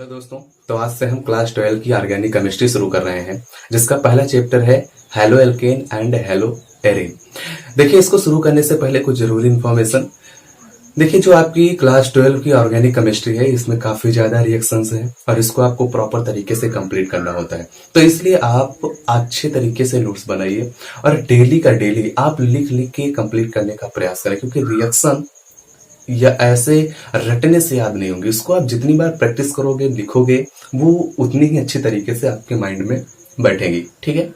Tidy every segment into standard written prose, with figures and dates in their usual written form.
Hello दोस्तों। तो आज से हम क्लास 12 की ऑर्गेनिक केमिस्ट्री शुरू कर रहे हैं, जिसका पहला चैप्टर है halo alkane and hello Erin. देखिए, इसको शुरू करने से पहले कुछ जरूरी इंफॉर्मेशन। देखिए, जो आपकी क्लास 12 की ऑर्गेनिक केमिस्ट्री है, इसमें काफी ज्यादा रिएक्शंस हैं और इसको आपको प्रॉपर तरीके से कंप्लीट करना होता है। तो इसलिए आप अच्छे तरीके से नोट्स बनाइए और डेली का डेली आप लिख लिख के कंप्लीट करने का प्रयास करें, क्योंकि रिएक्शन या ऐसे रटने से याद नहीं होंगे। इसको आप जितनी बार प्रैक्टिस करोगे, लिखोगे, वो उतनी ही अच्छी तरीके से आपके माइंड में बैठेगी। ठीक है।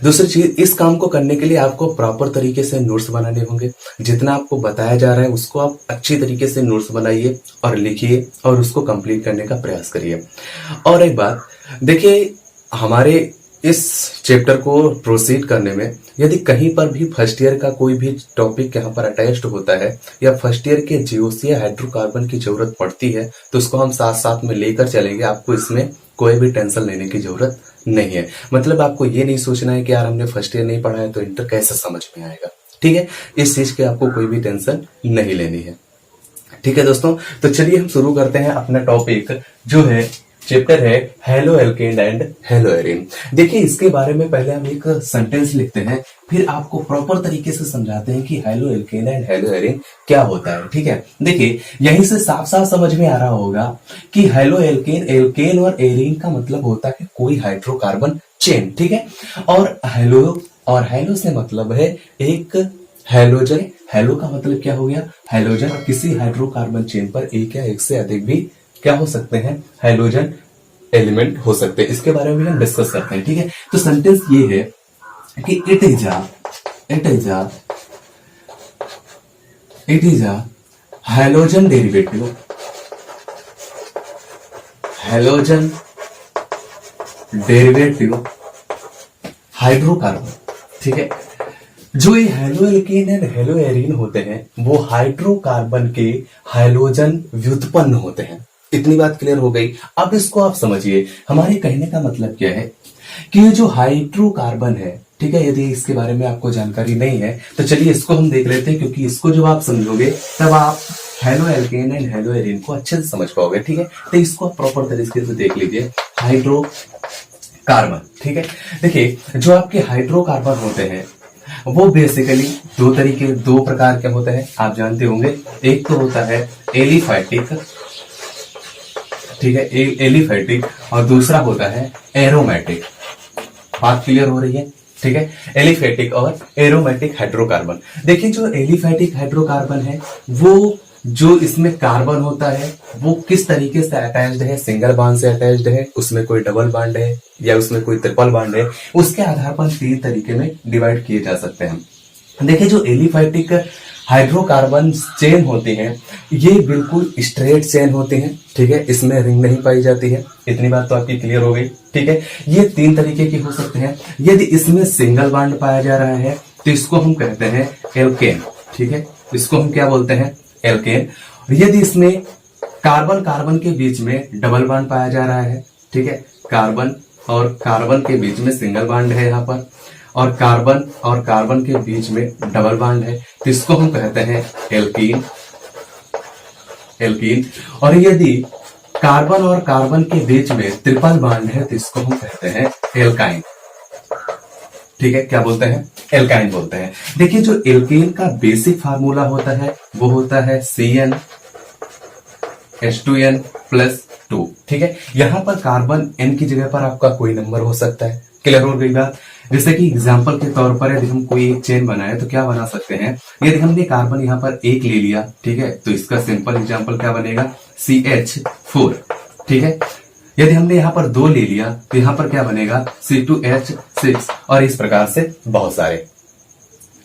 दूसरी चीज, इस काम को करने के लिए आपको प्रॉपर तरीके से नोट्स बनाने होंगे। जितना आपको बताया जा रहा है उसको आप अच्छी तरीके से नोट्स बनाइए और लिखिए और उसको कंप्लीट करने का प्रयास करिए। और एक बात देखिए, हमारे इस चैप्टर को प्रोसीड करने में यदि कहीं पर भी फर्स्ट ईयर का कोई भी टॉपिक यहाँ पर अटैच्ड होता है या फर्स्ट ईयर के जीओसी या हाइड्रोकार्बन की जरूरत पड़ती है, तो उसको हम साथ साथ में लेकर चलेंगे। आपको इसमें कोई भी टेंशन लेने की जरूरत नहीं है। मतलब आपको ये नहीं सोचना है कि यार हमने फर्स्ट ईयर नहीं पढ़ा है तो इंटर कैसे समझ में आएगा। ठीक है, इस चीज की आपको कोई भी टेंशन नहीं लेनी है। ठीक है दोस्तों, तो चलिए हम शुरू करते हैं अपना टॉपिक, जो है चैप्टर है halo alkane and hello Erin. देखिए, इसके बारे में पहले हम एक सेंटेंस लिखते हैं, फिर आपको प्रॉपर तरीके से समझाते हैं कि halo alkane and hello Erin क्या होता है। ठीक है, देखिए यहीं से साफ साफ समझ में आ रहा होगा कि हेलो एल्केन, एल्केन और एरिन का मतलब होता है कोई हाइड्रोकार्बन चेन। ठीक है, और हेलो से मतलब है एक हैलोजन। हेलो का मतलब क्या हो गया, हैलोजन। और किसी हाइड्रोकार्बन चेन पर एक या एक से अधिक भी क्या हो सकते हैं, हाइड्रोजन एलिमेंट हो सकते हैं। इसके बारे में भी हम डिस्कस करते हैं। ठीक है, तो सेंटेंस ये है कि it is a hydrogen derivative hydrocarbon. ठीक है, जो ये halo alkane and hello Erin होते हैं वो हाइड्रोकार्बन के हाइड्रोजन व्युत्पन्न होते हैं। इतनी बात क्लियर हो गई। अब इसको आप समझिए, हमारे कहने का मतलब क्या है कि ये जो हाइड्रोकार्बन है, ठीक है, यदि इसके बारे में आपको जानकारी नहीं है तो चलिए इसको हम देख लेते हैं, क्योंकि इसको जब आप समझोगे तब आप halo alkane and hello Erin को अच्छे से समझ पाओगे। ठीक है, तो इसको आप प्रॉपर तरीके से देख लीजिए। हाइड्रोकार्बन, ठीक है, देखिए जो आपके हाइड्रोकार्बन होते हैं वो बेसिकली दो प्रकार के होते हैं, आप जानते होंगे। एक तो होता है एलिफैटिक, ठीक है, एलिफैटिक, और दूसरा होता है एरोमेटिक। बात क्लियर हो रही है। ठीक है, एलिफैटिक और एरोमेटिक हाइड्रोकार्बन। देखिए, जो एलिफैटिक हाइड्रोकार्बन है वो जो इसमें कार्बन होता है वो किस तरीके से अटैच्ड है, सिंगल बॉन्ड से अटैच्ड है, उसमें कोई डबल बॉन्ड है या उसमें कोई ट्रिपल बॉन्ड है, उसके आधार पर 3 तरीके में डिवाइड किए जा सकते हैं। देखिए, जो एलिफैटिक हाइड्रोकार्बन चेन होते हैं ये बिल्कुल स्ट्रेट चेन होते हैं। ठीक है, इसमें रिंग नहीं पाई जाती है। इतनी बात तो आपकी क्लियर हो गई। ठीक है, ये 3 तरीके के हो सकते हैं। यदि इसमें सिंगल बॉन्ड पाया जा रहा है तो इसको हम कहते हैं एल्केन। ठीक है, इसको हम क्या बोलते हैं, एल्केन। यदि इसमें कार्बन कार्बन के बीच में डबल बॉन्ड पाया जा रहा है, ठीक है, कार्बन और कार्बन के बीच में सिंगल बॉन्ड है यहाँ पर, और कार्बन के बीच में डबल बॉन्ड है, तो इसको हम कहते हैं एल्कीन। और यदि कार्बन और कार्बन के बीच में ट्रिपल बॉन्ड है तो इसको हम कहते हैं एल्काइन। ठीक है, क्या बोलते हैं, एल्काइन बोलते हैं। देखिए, जो एल्केन का बेसिक फार्मूला होता है वो होता है CnH2n+2। ठीक है, यहां पर कार्बन n की जगह पर आपका कोई नंबर हो सकता है। क्लियर हो गई बात। जैसे कि एग्जाम्पल के तौर पर यदि हम कोई एक चेन बनाए तो क्या बना सकते हैं, यदि हमने कार्बन यहाँ पर 1 ले लिया, ठीक है, तो इसका सिंपल एग्जाम्पल क्या बनेगा, CH4। ठीक है, यदि हमने यहाँ पर 2 ले लिया तो यहाँ पर क्या बनेगा, C2H6, और इस प्रकार से बहुत सारे।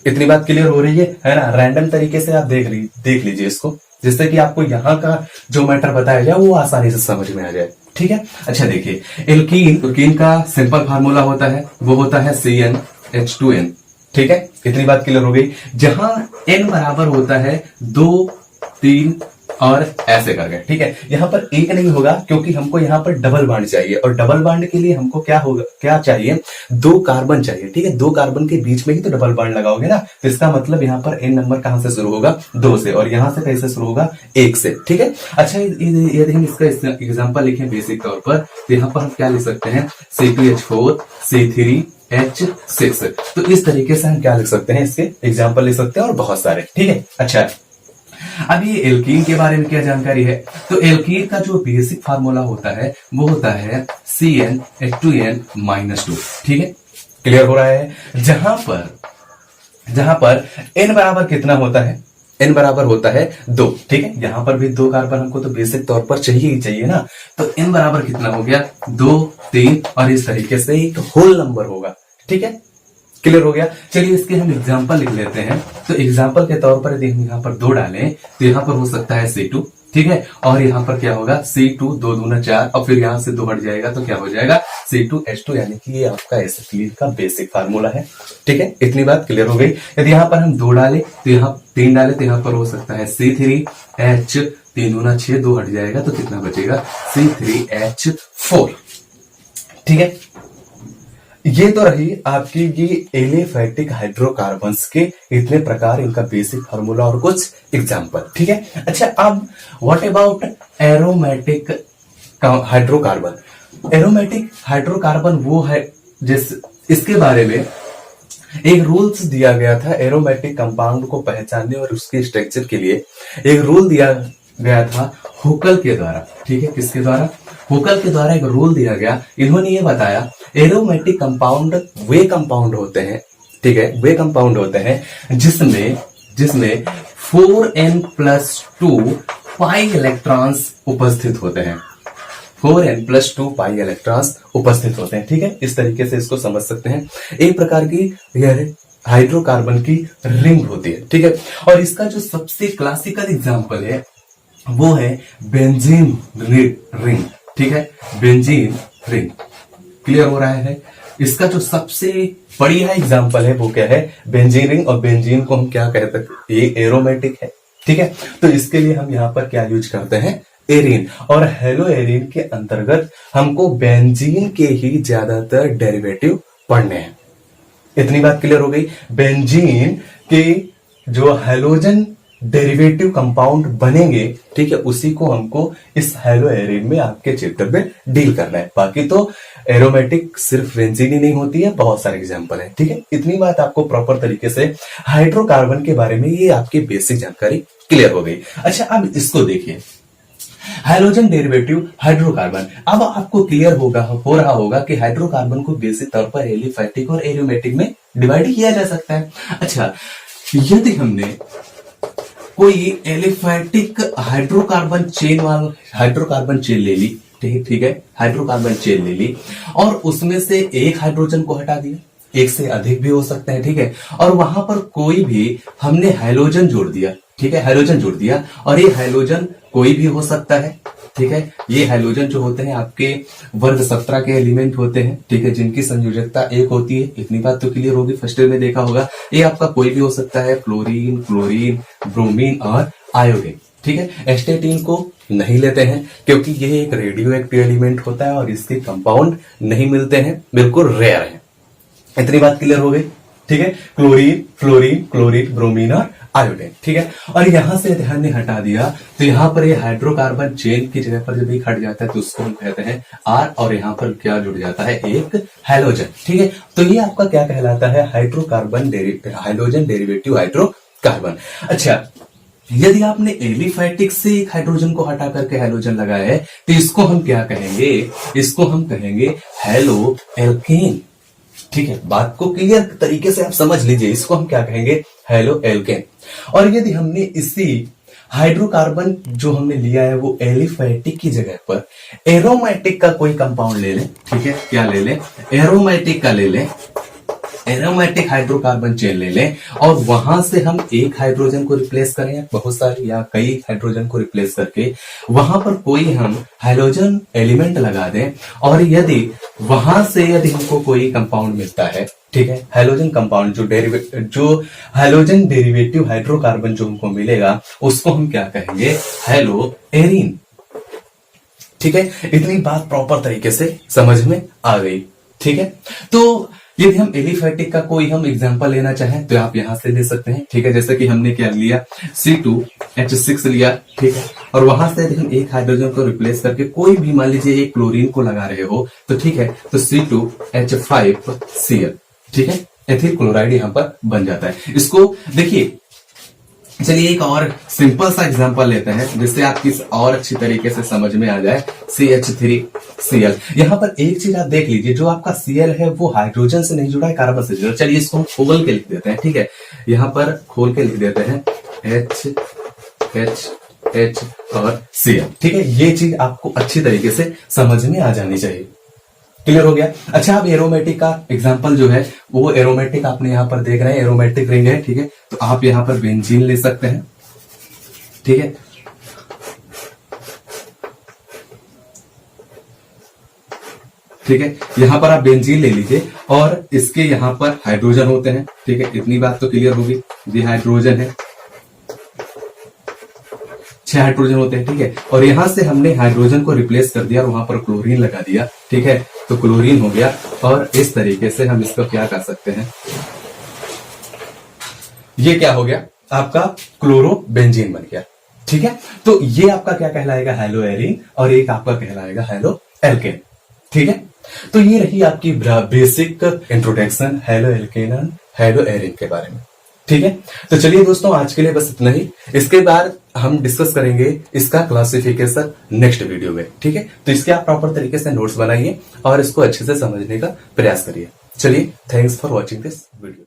इतनी बात क्लियर हो रही है ना। रैंडम तरीके से आप देख लीजिए इसको, जिससे कि आपको यहाँ का जो मैटर बताया जाए वो आसानी से समझ में आ जाए। ठीक है, अच्छा देखिए, एल्कीन का सिंपल फार्मूला होता है वो होता है CnH2n। ठीक है, इतनी बात क्लियर हो गई। जहां n बराबर होता है 2, 3 और ऐसे कर गए, ठीक है। यहाँ पर एक नहीं होगा क्योंकि हमको यहाँ पर डबल बॉन्ड चाहिए, और डबल बॉन्ड के लिए हमको क्या होगा, क्या चाहिए, 2 कार्बन चाहिए, ठीक है। 2 कार्बन के बीच में ही तो डबल बॉन्ड लगाओगे ना, तो इसका मतलब यहाँ पर n नंबर कहां से शुरू होगा, 2 से, और यहाँ से कैसे शुरू होगा, 1 से, ठीक है। अच्छा, यदि हम इसका एग्जाम्पल लिखें बेसिक तौर पर, तो यहाँ पर हम क्या लिख सकते हैं, C2H4 C3H6। तो इस तरीके से हम क्या लिख सकते हैं, इसके एग्जाम्पल लिख सकते हैं, और बहुत सारे, ठीक है। अच्छा, अब ये एल्कीन के बारे में क्या जानकारी है, तो एल्कीन का जो बेसिक फार्मूला होता है वो होता है CnH2n-2, ठीक है। क्लियर हो रहा है। जहां पर n बराबर कितना होता है, n बराबर होता है 2, ठीक है। यहां पर भी 2 कार्बन हमको तो बेसिक तौर पर चाहिए ही चाहिए ना, तो n बराबर कितना हो गया, 2, 3, और इस तरीके से एक होल नंबर होगा, ठीक है। क्लियर हो गया। चलिए इसके हम एग्जाम्पल लिख लेते हैं। तो एग्जाम्पल के तौर पर यदि हम यहाँ पर 2 डालें तो यहाँ पर हो सकता है C2, ठीक है, और यहाँ पर क्या होगा, C2 2 दूना 4, और फिर यहाँ से 2 हट जाएगा तो क्या हो जाएगा, C2H2, यानी कि ये आपका एसिटिलीन का बेसिक फार्मूला है, ठीक है। इतनी बात क्लियर हो गई। यदि यहाँ पर हम 2 डालें तो यहाँ 3 डालें तो यहाँ पर हो सकता है C3H, 3 दूना 6, 2 हट जाएगा तो कितना बचेगा, C3H4, ठीक है। ये तो रही आपकी ये एलिफैटिक हाइड्रोकार्बन्स के इतने प्रकार, इनका बेसिक फार्मूला और कुछ एग्जांपल, ठीक है। अच्छा, अब what about aromatic hydrocarbon. Aromatic hydrocarbon वो है जिस, इसके बारे में एक रूल्स दिया गया था एरोमेटिक कंपाउंड को पहचानने और उसके स्ट्रक्चर के लिए। एक रूल दिया गया था हुकल के द्वारा, ठीक है। किसके द्वारा, हुकल के द्वारा एक रूल दिया गया। इन्होंने ये बताया एरोमेटिक कंपाउंड वे कंपाउंड होते हैं, ठीक है, वे कंपाउंड होते हैं जिसमें 4n+2 पाई इलेक्ट्रॉन्स उपस्थित होते हैं, 4n+2 पाई इलेक्ट्रॉन्स उपस्थित होते हैं, ठीक है। इस तरीके से इसको समझ सकते हैं। एक प्रकार की यह हाइड्रोकार्बन की रिंग होती है, ठीक है। और इसका जो सबसे क्लासिकल एग्जांपल है वो है बेंजीन रिंग, ठीक है, बेंजीन रिंग। क्लियर हो रहा है। इसका जो सबसे बढ़िया एग्जांपल है वो क्या है, बेंजीन रिंग। और बेंजीन को हम क्या कहते हैं, ये एरोमेटिक है, ठीक है। तो इसके लिए हम यहाँ पर क्या यूज करते हैं, एरीन। और हेलो एरीन के अंतर्गत हमको बेंजीन के ही ज्यादातर डेरिवेटिव पढ़ने हैं। इतनी बात क्लियर हो गई। बेंजीन के जो हेलोजन डेरिवेटिव कंपाउंड बनेंगे, ठीक है, उसी को हमको इस हेलो एरीन में आपके चैप्टर में डील करना है। बाकी तो एरोमेटिक सिर्फ बेंजीन ही नहीं होती है, बहुत सारे एग्जांपल हैं, ठीक है। इतनी बात आपको प्रॉपर तरीके से हाइड्रोकार्बन के बारे में ये आपकी बेसिक जानकारी क्लियर हो गई। अच्छा, अब इसको देखिए, हाइड्रोजन डेरिवेटिव हाइड्रोकार्बन। अब आपको क्लियर हो रहा होगा कि हाइड्रोकार्बन को बेसिक तौर पर एलिफैटिक और एरोमेटिक में डिवाइड किया जा सकता है। अच्छा, यदि हमने कोई एलिफैटिक हाइड्रोकार्बन चेन ले ली, ठीक है, हाइड्रोकार्बन चेन ले ली, और उसमें से एक हाइड्रोजन को हटा दिया, एक से अधिक भी हो सकते हैं, ठीक है, और वहां पर कोई भी हमने हाइड्रोजन जोड़ दिया, ठीक है, हाइड्रोजन जोड़ दिया, और ये हाइड्रोजन कोई भी हो सकता है, ठीक है। ये हाइड्रोजन जो होते हैं आपके वर्ग 17 के एलिमेंट होते हैं, ठीक है, जिनकी संयोजकता 1 होती है। इतनी बात तो क्लियर होगी, फर्स्ट ईयर में देखा होगा। ये आपका कोई भी हो सकता है, फ्लोरीन, क्लोरीन, ब्रोमीन और आयोडीन, ठीक है। एस्टेटीन को नहीं लेते हैं क्योंकि ये एक रेडियो एक्टिव एलिमेंट होता है और इसके कंपाउंड नहीं मिलते हैं, बिल्कुल रेयर है। इतनी बात क्लियर हो गई, ठीक है। क्लोरीन, फ्लोरीन, क्लोरीन, ब्रोमीन और आयोडीन, ठीक है। और यहां से ध्यान ने हटा दिया तो यहां पर ये हाइड्रोकार्बन चेन की जगह पर जब एक हट जाता है तो उसको हम कहते हैं आर, और यहां पर क्या जुड़ जाता है, एक हैलोजन, ठीक है। तो ये आपका क्या कहलाता है, हाइड्रोजन डेरिवेटिव हाइड्रोकार्बन। अच्छा, यदि आपने एलिफैटिक से एक हाइड्रोजन को हटा करके हैलोजन लगाया है तो इसको हम क्या कहेंगे, इसको हम कहेंगे हेलो एल्केन, ठीक है। बात को क्लियर तरीके से आप समझ लीजिए, इसको हम क्या कहेंगे, हेलो एल्केन। और यदि हमने इसी हाइड्रोकार्बन जो हमने लिया है वो एलिफैटिक की जगह पर एरोमेटिक का कोई कंपाउंड ले लें, ठीक है, क्या ले लें, एरोमेटिक का ले लें, एरोमेटिक हाइड्रोकार्बन चेन ले लें और वहां से हम एक हाइड्रोजन को रिप्लेस करें या बहुत सारे या कई हाइड्रोजन को रिप्लेस करके वहां पर कोई हम हाइड्रोजन एलिमेंट लगा दें, और यदि वहां से यदि हमको कोई कंपाउंड मिलता है, ठीक है, हाइड्रोजन कंपाउंड जो हाइड्रोजन डेरिवेटिव हाइड्रोकार्बन जो हमको मिलेगा उसको हम क्या कहेंगे, हैलो एरीन। ठीक है, इतनी बात प्रॉपर तरीके से समझ में आ गई। ठीक है, तो यदि हम एलिफेटिक का कोई हम एग्जांपल लेना चाहें तो आप यहां से ले सकते हैं। ठीक है, जैसे कि हमने क्या लिया, C2H6 लिया। ठीक है, और वहां से यदि हम एक हाइड्रोजन को रिप्लेस करके कोई भी मान लीजिए एक क्लोरीन को लगा रहे हो तो ठीक है, तो C2H5Cl, ठीक है, एथिल क्लोराइड यहां पर बन जाता है। इसको देखिए, चलिए एक और सिंपल सा एग्जांपल लेते हैं जिससे आपकी और अच्छी तरीके से समझ में आ जाए। CH3Cl, यहां पर एक चीज आप देख लीजिए, जो आपका Cl है वो हाइड्रोजन से नहीं जुड़ा है, कार्बन से जुड़ा। चलिए इसको हम खोल के लिख देते हैं। ठीक है, यहां पर खोल के लिख देते हैं H और Cl। ठीक है, ये चीज आपको अच्छी तरीके से समझ में आ जानी चाहिए। क्लियर हो गया। अच्छा, अब एरोमेटिक का एग्जांपल जो है वो एरोमेटिक आपने यहां पर देख रहे हैं, एरोमेटिक रिंग है। ठीक है, तो आप यहां पर बेंजीन ले सकते हैं। ठीक है, ठीक है, यहां पर आप बेंजीन ले लीजिए और इसके यहां पर हाइड्रोजन होते हैं। ठीक है, इतनी बात तो क्लियर होगी। ये हाइड्रोजन है, 6 हाइड्रोजन होते हैं। ठीक है, और यहां से हमने हाइड्रोजन को रिप्लेस कर दिया और वहां पर क्लोरीन लगा दिया। ठीक है, तो क्लोरीन हो गया, और इस तरीके से हम इसको क्या कर सकते हैं, ये क्या हो गया, आपका क्लोरोबेंजीन बन गया। ठीक है, तो ये आपका क्या कहलाएगा, हैलो एरीन, और एक आपका कहलाएगा हैलो एल्केन। ठीक है, तो ये रही आपकी basic introduction hello alkene and hello arene के बारे में। ठीक है, तो चलिए दोस्तों, आज के लिए बस इतना ही। इसके बाद हम डिस्कस करेंगे इसका क्लासिफिकेशन नेक्स्ट वीडियो में। ठीक है, तो इसके आप प्रॉपर तरीके से नोट्स बनाइए और इसको अच्छे से समझने का प्रयास करिए। चलिए, thanks for watching this video.